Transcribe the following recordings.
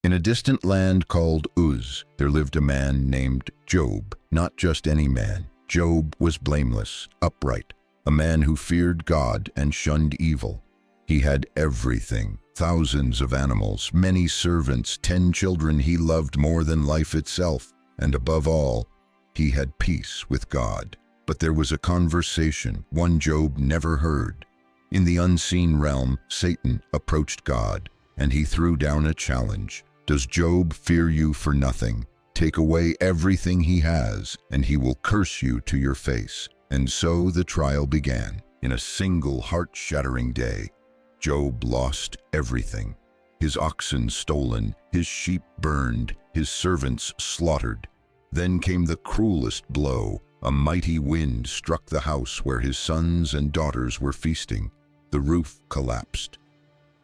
In a distant land called Uz, there lived a man named Job. Not just any man. Job was blameless, upright, a man who feared God and shunned evil. He had everything: thousands of animals, many servants, 10 children he loved more than life itself, and above all, he had peace with God. But there was a conversation, one Job never heard. In the unseen realm, Satan approached God, and he threw down a challenge. Does Job fear you for nothing? Take away everything he has, and he will curse you to your face. And so the trial began. In a single heart-shattering day, Job lost everything. His oxen stolen, his sheep burned, his servants slaughtered. Then came the cruelest blow. A mighty wind struck the house where his sons and daughters were feasting. The roof collapsed,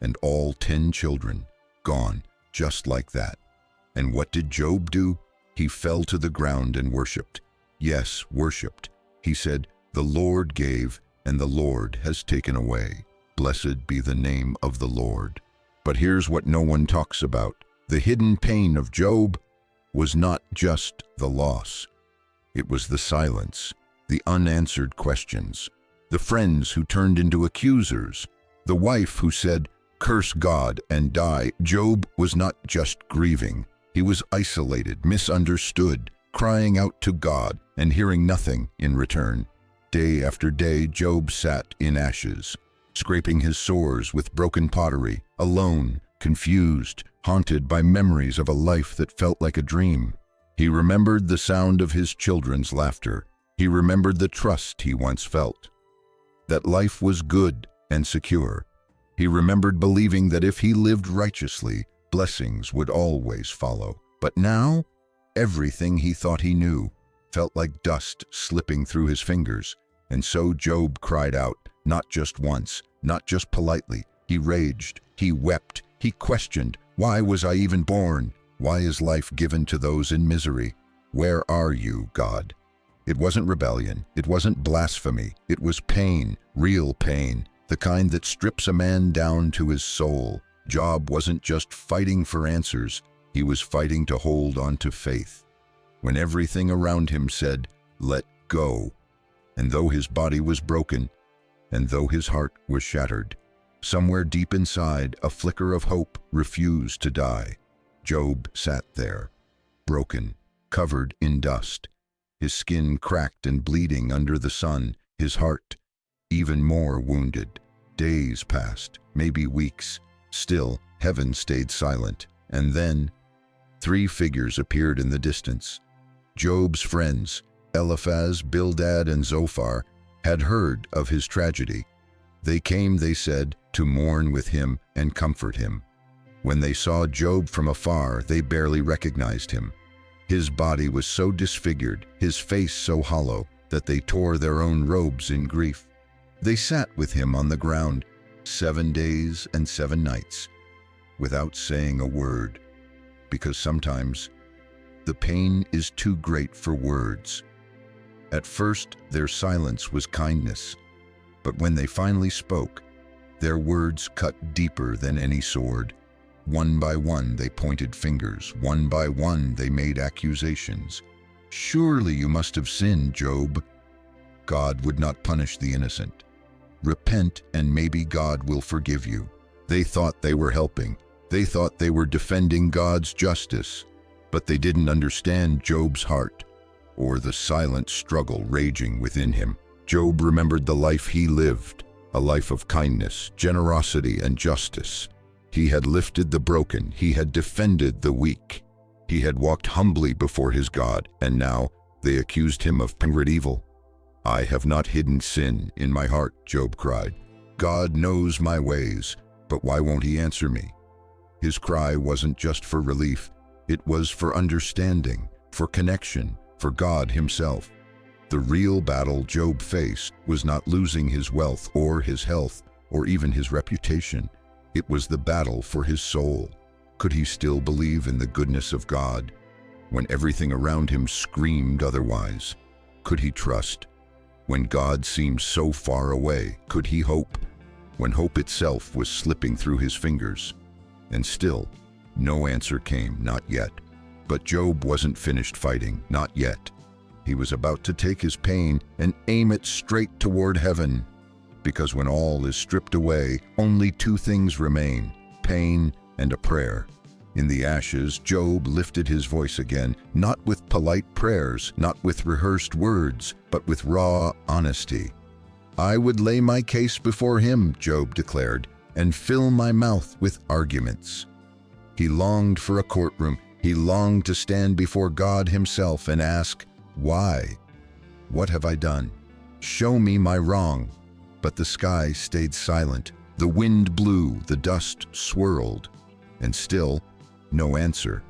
and all 10 children gone, just like that. And what did Job do? He fell to the ground and worshipped. Yes, worshipped. He said, "The Lord gave, and the Lord has taken away. Blessed be the name of the Lord." But here's what no one talks about. The hidden pain of Job was not just the loss. It was the silence, the unanswered questions, the friends who turned into accusers, the wife who said, "Curse God and die." Job was not just grieving. He was isolated, misunderstood, crying out to God and hearing nothing in return. Day after day, Job sat in ashes, scraping his sores with broken pottery, alone, confused, haunted by memories of a life that felt like a dream. He remembered the sound of his children's laughter. He remembered the trust he once felt, that life was good and secure. He remembered believing that if he lived righteously, blessings would always follow. But now, everything he thought he knew felt like dust slipping through his fingers. And so Job cried out, not just once, not just politely. He raged, he wept, he questioned, "Why was I even born? Why is life given to those in misery? Where are you, God?" It wasn't rebellion, it wasn't blasphemy, it was pain, real pain, the kind that strips a man down to his soul. Job wasn't just fighting for answers, he was fighting to hold on to faith. When everything around him said, "Let go," and though his body was broken, and though his heart was shattered, somewhere deep inside, a flicker of hope refused to die. Job sat there, broken, covered in dust, his skin cracked and bleeding under the sun, his heart even more wounded. Days passed, maybe weeks. Still, heaven stayed silent. And then, 3 figures appeared in the distance. Job's friends, Eliphaz, Bildad, and Zophar, had heard of his tragedy. They came, they said, to mourn with him and comfort him. When they saw Job from afar, they barely recognized him. His body was so disfigured, his face so hollow, that they tore their own robes in grief. They sat with him on the ground 7 days and 7 nights, without saying a word, because sometimes the pain is too great for words. At first, their silence was kindness, but when they finally spoke, their words cut deeper than any sword. One by one, they pointed fingers. One by one, they made accusations. "Surely you must have sinned, Job. God would not punish the innocent. Repent and maybe God will forgive you." They thought they were helping. They thought they were defending God's justice. But they didn't understand Job's heart, or the silent struggle raging within him. Job remembered the life he lived, a life of kindness, generosity, and justice. He had lifted the broken, he had defended the weak. He had walked humbly before his God, and now they accused him of evil. "I have not hidden sin in my heart," Job cried. "God knows my ways, but why won't he answer me?" His cry wasn't just for relief, it was for understanding, for connection, for God himself. The real battle Job faced was not losing his wealth or his health or even his reputation. It was the battle for his soul. Could he still believe in the goodness of God when everything around him screamed otherwise? Could he trust when God seemed so far away? Could he hope when hope itself was slipping through his fingers? And still, No answer came, not yet. But Job wasn't finished fighting, not yet. He was about to take his pain and aim it straight toward heaven. Because when all is stripped away, only two things remain: pain and a prayer. In the ashes, Job lifted his voice again, not with polite prayers, not with rehearsed words, but with raw honesty. "I would lay my case before him," Job declared, "and fill my mouth with arguments." He longed for a courtroom. He longed to stand before God himself and ask, "Why? What have I done? Show me my wrong." But the sky stayed silent. The wind blew, the dust swirled, and still, no answer.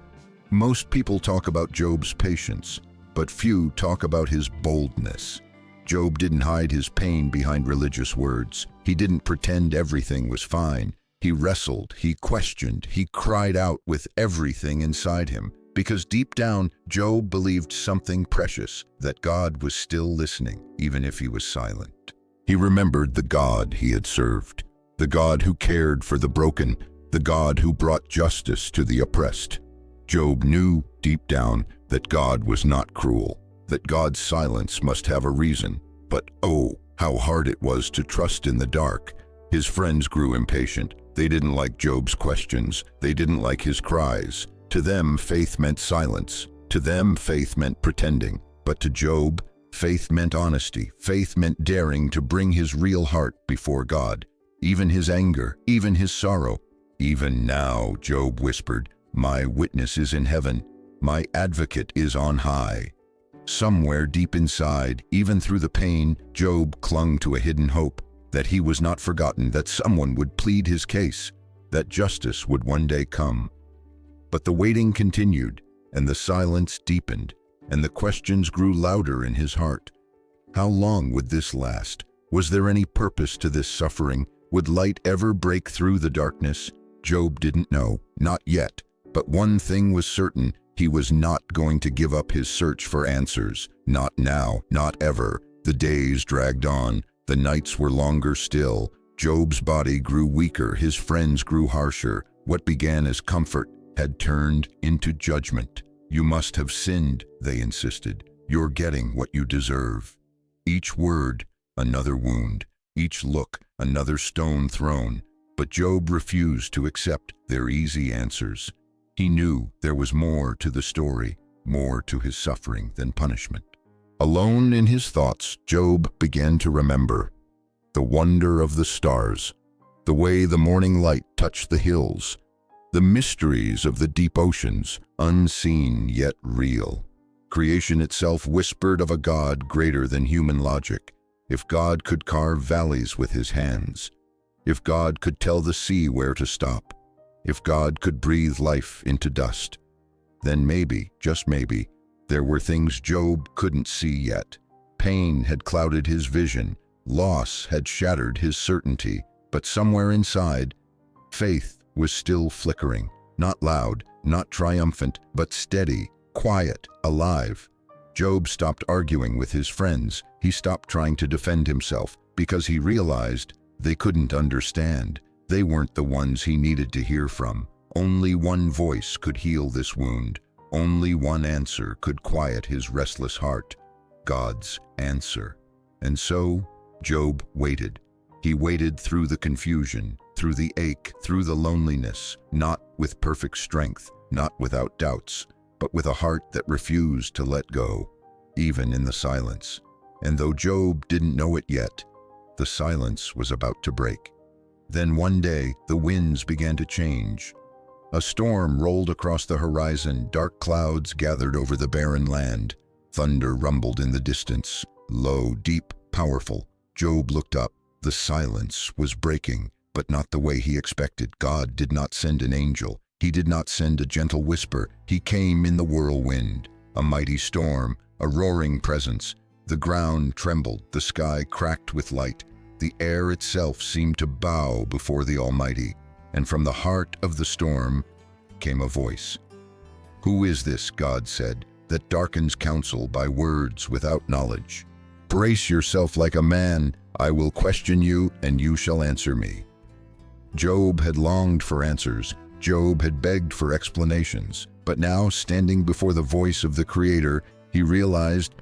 Most people talk about Job's patience, but few talk about his boldness. Job didn't hide his pain behind religious words. He didn't pretend everything was fine. He wrestled, he questioned, he cried out with everything inside him, because deep down, Job believed something precious, that God was still listening, even if he was silent. He remembered the God he had served, the God who cared for the broken, the God who brought justice to the oppressed. Job knew deep down that God was not cruel, that God's silence must have a reason. But oh, how hard it was to trust in the dark. His friends grew impatient. They didn't like Job's questions. They didn't like his cries. To them, faith meant silence. To them, faith meant pretending. But to Job, faith meant honesty. Faith meant daring to bring his real heart before God. Even his anger, even his sorrow. "Even now," Job whispered, "my witness is in heaven. My advocate is on high." Somewhere deep inside, even through the pain, Job clung to a hidden hope, that he was not forgotten, that someone would plead his case, that justice would one day come. But the waiting continued, and the silence deepened, and the questions grew louder in his heart. How long would this last? Was there any purpose to this suffering? Would light ever break through the darkness? Job didn't know, not yet. But one thing was certain: he was not going to give up his search for answers. Not now, not ever. The days dragged on. The nights were longer still. Job's body grew weaker. His friends grew harsher. What began as comfort had turned into judgment. "You must have sinned," they insisted. "You're getting what you deserve." Each word, another wound. Each look, another stone thrown. But Job refused to accept their easy answers. He knew there was more to the story, more to his suffering than punishment. Alone in his thoughts, Job began to remember the wonder of the stars, the way the morning light touched the hills, the mysteries of the deep oceans, unseen yet real. Creation itself whispered of a God greater than human logic. If God could carve valleys with his hands, if God could tell the sea where to stop, if God could breathe life into dust, then maybe, just maybe, there were things Job couldn't see yet. Pain had clouded his vision, loss had shattered his certainty, but somewhere inside, faith was still flickering, not loud, not triumphant, but steady, quiet, alive. Job stopped arguing with his friends. He stopped trying to defend himself, because he realized they couldn't understand. They weren't the ones he needed to hear from. Only one voice could heal this wound. Only one answer could quiet his restless heart: God's answer. And so, Job waited. He waited through the confusion, through the ache, through the loneliness, not with perfect strength, not without doubts, but with a heart that refused to let go, even in the silence. And though Job didn't know it yet, the silence was about to break. Then one day, the winds began to change. A storm rolled across the horizon. Dark clouds gathered over the barren land. Thunder rumbled in the distance, low, deep, powerful. Job looked up. The silence was breaking, but not the way he expected. God did not send an angel. He did not send a gentle whisper. He came in the whirlwind, a mighty storm, a roaring presence. The ground trembled, the sky cracked with light. The air itself seemed to bow before the Almighty. And from the heart of the storm came a voice. "Who is this," God said, "that darkens counsel by words without knowledge? Brace yourself like a man. I will question you, and you shall answer me." Job had longed for answers. Job had begged for explanations, but now, standing before the voice of the Creator, he realized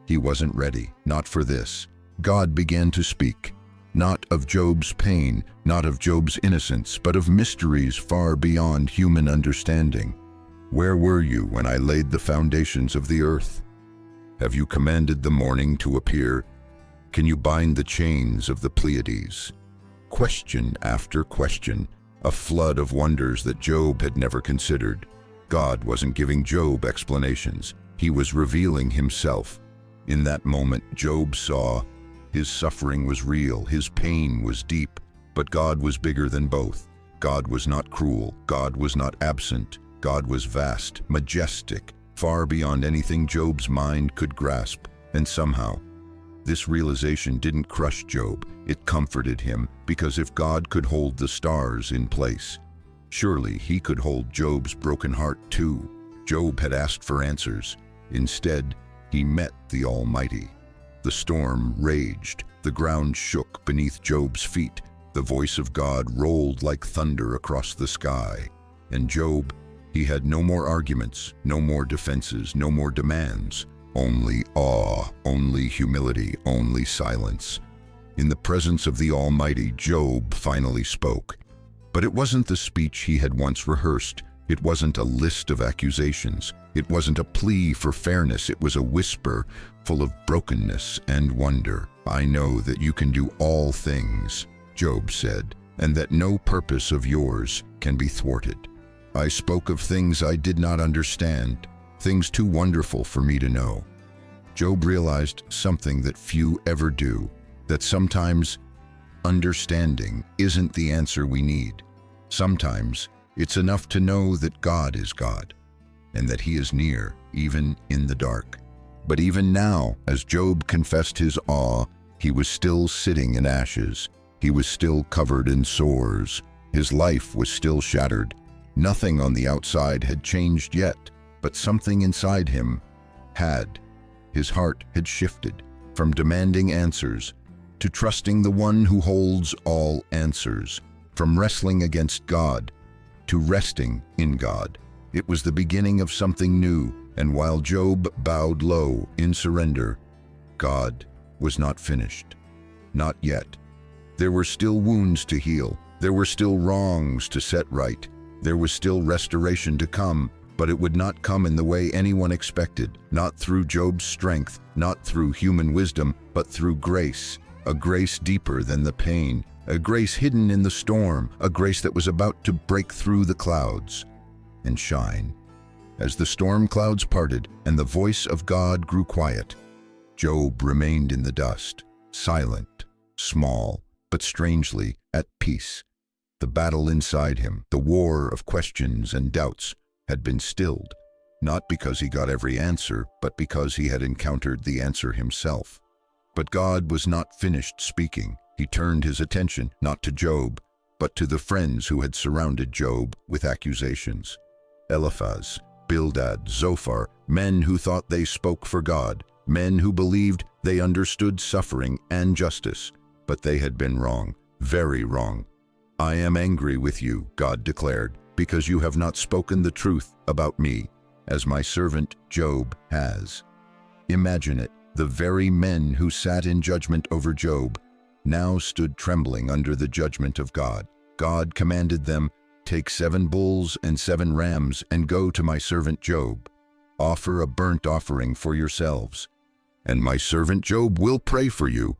he wasn't ready, not for this. God began to speak, not of Job's pain, not of Job's innocence, but of mysteries far beyond human understanding. Where were you when I laid the foundations of the earth? Have you commanded the morning to appear? Can you bind the chains of the Pleiades? Question after question, a flood of wonders that Job had never considered. God wasn't giving Job explanations. He was revealing himself. In that moment, Job saw his suffering was real, his pain was deep, but God was bigger than both. God was not cruel. God was not absent. God was vast, majestic, far beyond anything Job's mind could grasp. And somehow, this realization didn't crush Job. It comforted him, because if God could hold the stars in place, surely he could hold Job's broken heart too. Job had asked for answers. Instead, he met the Almighty. The storm raged. The ground shook beneath Job's feet. The voice of God rolled like thunder across the sky. And Job, he had no more arguments, no more defenses, no more demands. Only awe, only humility, only silence. In the presence of the Almighty, Job finally spoke. But it wasn't the speech he had once rehearsed. It wasn't a list of accusations. It wasn't a plea for fairness. It was a whisper full of brokenness and wonder. I know that you can do all things, Job said, and that no purpose of yours can be thwarted. I spoke of things I did not understand, things too wonderful for me to know. Job realized something that few ever do, that sometimes understanding isn't the answer we need. Sometimes it's enough to know that God is God, and that He is near, even in the dark. But even now, as Job confessed his awe, he was still sitting in ashes. He was still covered in sores. His life was still shattered. Nothing on the outside had changed yet, but something inside him had. His heart had shifted from demanding answers to trusting the one who holds all answers, from wrestling against God to resting in God. It was the beginning of something new, and while Job bowed low in surrender, God was not finished. Not yet. There were still wounds to heal. There were still wrongs to set right. There was still restoration to come, but it would not come in the way anyone expected, not through Job's strength, not through human wisdom, but through grace, a grace deeper than the pain, a grace hidden in the storm, a grace that was about to break through the clouds and shine. As the storm clouds parted and the voice of God grew quiet, Job remained in the dust, silent, small, but strangely at peace. The battle inside him, the war of questions and doubts, had been stilled, not because he got every answer, but because he had encountered the answer himself. But God was not finished speaking. He turned his attention not to Job, but to the friends who had surrounded Job with accusations. Eliphaz, Bildad, Zophar, men who thought they spoke for God, men who believed they understood suffering and justice, but they had been wrong, very wrong. I am angry with you, God declared, because you have not spoken the truth about me, as my servant Job has. Imagine it, the very men who sat in judgment over Job now stood trembling under the judgment of God. God commanded them, "Take 7 bulls and 7 rams and go to my servant Job. Offer a burnt offering for yourselves, and my servant Job will pray for you.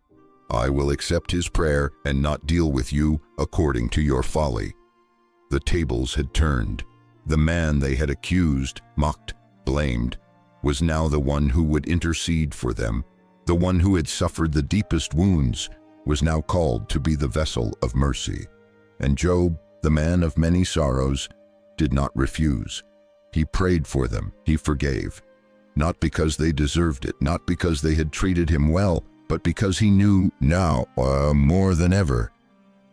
I will accept his prayer and not deal with you according to your folly." The tables had turned. The man they had accused, mocked, blamed, was now the one who would intercede for them. The one who had suffered the deepest wounds was now called to be the vessel of mercy. And Job, the man of many sorrows, did not refuse. He prayed for them. He forgave. Not because they deserved it, not because they had treated him well, but because he knew now, more than ever,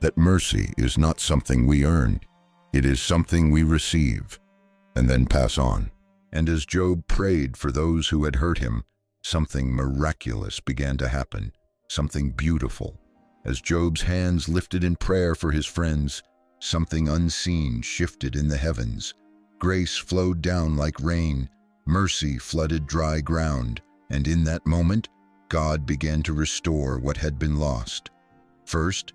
that mercy is not something we earn. It is something we receive and then pass on. And as Job prayed for those who had hurt him, something miraculous began to happen, something beautiful. As Job's hands lifted in prayer for his friends, something unseen shifted in the heavens. Grace flowed down like rain, mercy flooded dry ground, and in that moment, God began to restore what had been lost. First,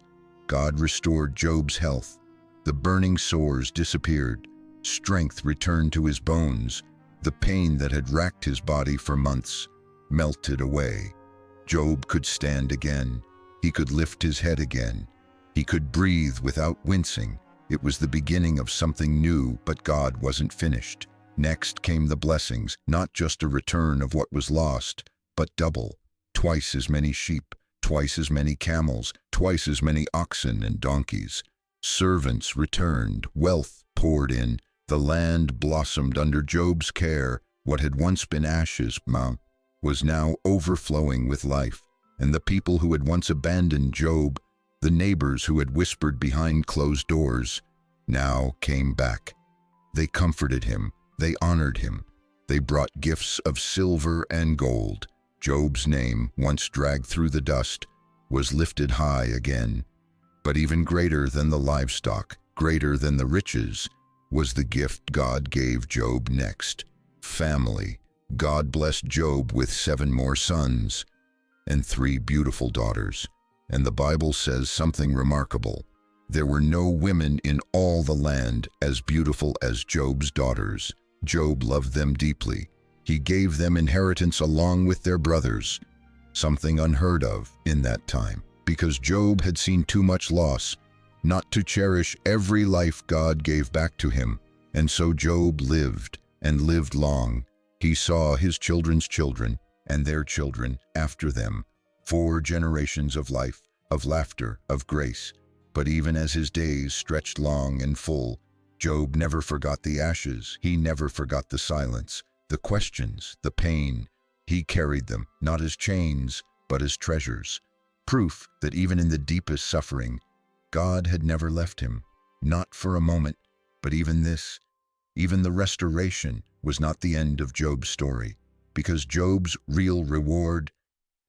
God restored Job's health. The burning sores disappeared. Strength returned to his bones. The pain that had racked his body for months melted away. Job could stand again. He could lift his head again. He could breathe without wincing. It was the beginning of something new, but God wasn't finished. Next came the blessings, not just a return of what was lost, but double. Twice as many sheep, twice as many camels, twice as many oxen and donkeys. Servants returned, wealth poured in. The land blossomed under Job's care. What had once been ashes, was now overflowing with life. And the people who had once abandoned Job, the neighbors who had whispered behind closed doors, now came back. They comforted him. They honored him. They brought gifts of silver and gold. Job's name, once dragged through the dust, was lifted high again. But even greater than the livestock, greater than the riches, was the gift God gave Job next. Family. God blessed Job with 7 more sons and 3 beautiful daughters. And the Bible says something remarkable. There were no women in all the land as beautiful as Job's daughters. Job loved them deeply. He gave them inheritance along with their brothers, something unheard of in that time, because Job had seen too much loss not to cherish every life God gave back to him. And so Job lived, and lived long. He saw his children's children, and their children after them. 4 generations of life, of laughter, of grace. But even as his days stretched long and full, Job never forgot the ashes. He never forgot the silence, the questions, the pain. He carried them, not as chains, but as treasures. Proof that even in the deepest suffering, God had never left him. Not for a moment, but even this, even the restoration, was not the end of Job's story, because Job's real reward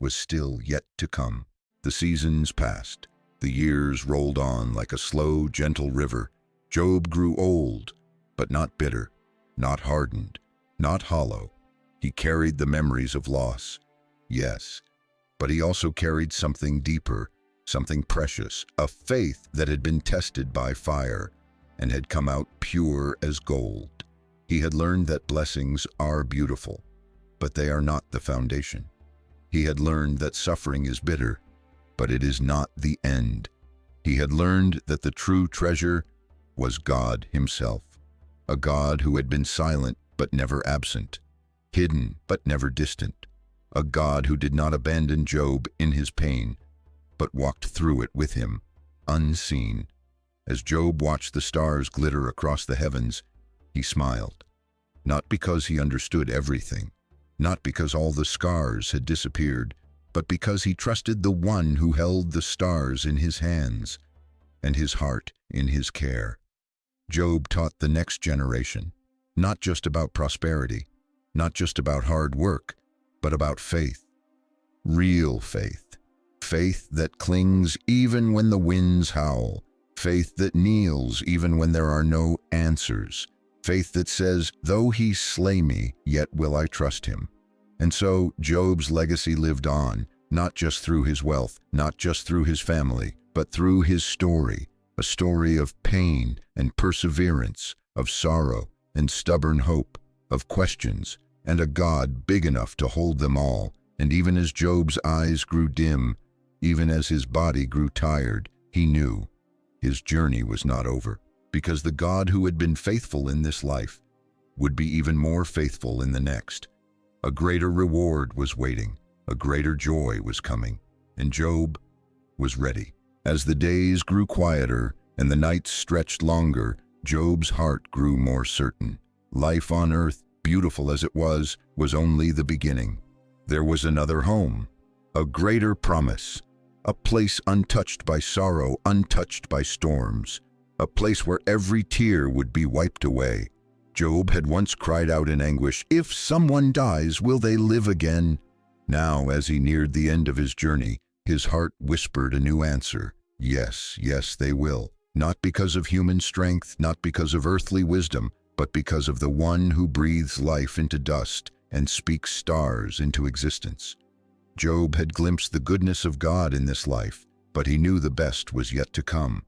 was still yet to come. The seasons passed. The years rolled on like a slow, gentle river. Job grew old, but not bitter, not hardened, not hollow. He carried the memories of loss, yes, but he also carried something deeper, something precious, a faith that had been tested by fire and had come out pure as gold. He had learned that blessings are beautiful, but they are not the foundation. He had learned that suffering is bitter, but it is not the end. He had learned that the true treasure was God himself, a God who had been silent but never absent, hidden but never distant, a God who did not abandon Job in his pain, but walked through it with him, unseen. As Job watched the stars glitter across the heavens, he smiled, not because he understood everything, not because all the scars had disappeared, but because he trusted the one who held the stars in his hands and his heart in his care. Job taught the next generation, not just about prosperity, not just about hard work, but about faith. Real faith. Faith that clings even when the winds howl. Faith that kneels even when there are no answers. Faith that says, though he slay me, yet will I trust him. And so Job's legacy lived on, not just through his wealth, not just through his family, but through his story, a story of pain and perseverance, of sorrow and stubborn hope, of questions, and a God big enough to hold them all. And even as Job's eyes grew dim, even as his body grew tired, he knew his journey was not over, because the God who had been faithful in this life would be even more faithful in the next. A greater reward was waiting, a greater joy was coming, and Job was ready. As the days grew quieter and the nights stretched longer, Job's heart grew more certain. Life on earth, beautiful as it was only the beginning. There was another home, a greater promise, a place untouched by sorrow, untouched by storms, a place where every tear would be wiped away. Job had once cried out in anguish, "If someone dies, will they live again?" Now, as he neared the end of his journey, his heart whispered a new answer. Yes, yes, they will. not because of human strength, not because of earthly wisdom, but because of the one who breathes life into dust and speaks stars into existence. Job had glimpsed the goodness of God in this life, but he knew the best was yet to come.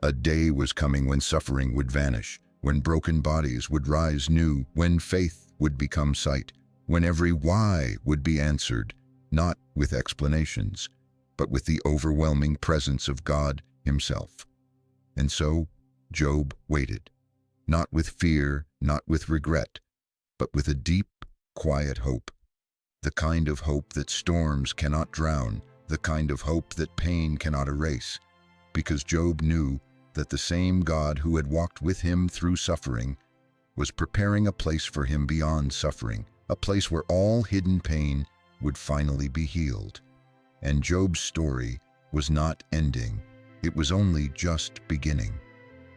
A day was coming when suffering would vanish, when broken bodies would rise new, when faith would become sight, when every why would be answered, not with explanations, but with the overwhelming presence of God himself. And so, Job waited, not with fear, not with regret, but with a deep, quiet hope. The kind of hope that storms cannot drown, the kind of hope that pain cannot erase, because Job knew that the same God who had walked with him through suffering was preparing a place for him beyond suffering, a place where all hidden pain would finally be healed. And Job's story was not ending. It was only just beginning.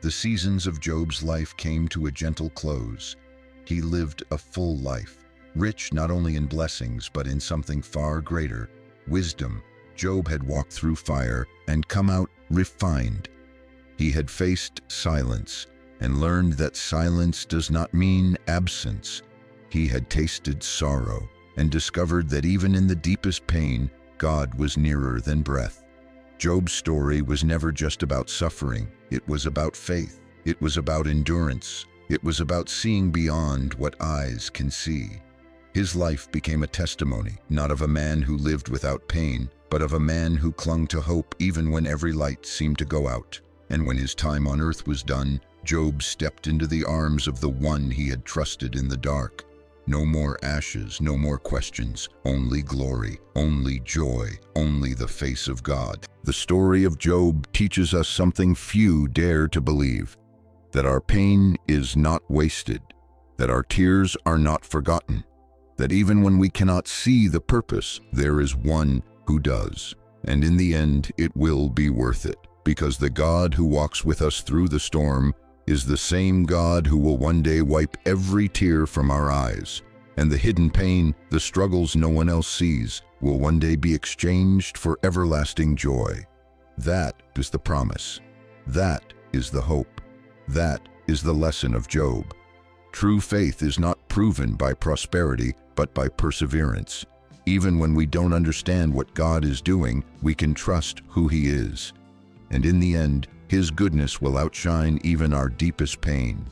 The seasons of Job's life came to a gentle close. He lived a full life, rich not only in blessings but in something far greater, wisdom. Job had walked through fire and come out refined. He had faced silence and learned that silence does not mean absence. He had tasted sorrow and discovered that even in the deepest pain, God was nearer than breath. Job's story was never just about suffering. It was about faith. It was about endurance. It was about seeing beyond what eyes can see. His life became a testimony, not of a man who lived without pain, but of a man who clung to hope even when every light seemed to go out. And when his time on earth was done, Job stepped into the arms of the one he had trusted in the dark. No more ashes, no more questions, only glory, only joy, only the face of God. The story of Job teaches us something few dare to believe, that our pain is not wasted, that our tears are not forgotten, that even when we cannot see the purpose, there is one who does. And in the end, it will be worth it, because the God who walks with us through the storm is the same God who will one day wipe every tear from our eyes, and the hidden pain, the struggles no one else sees, will one day be exchanged for everlasting joy. That is the promise. That is the hope. That is the lesson of Job. True faith is not proven by prosperity, but by perseverance. Even when we don't understand what God is doing, we can trust who He is. And in the end, His goodness will outshine even our deepest pain.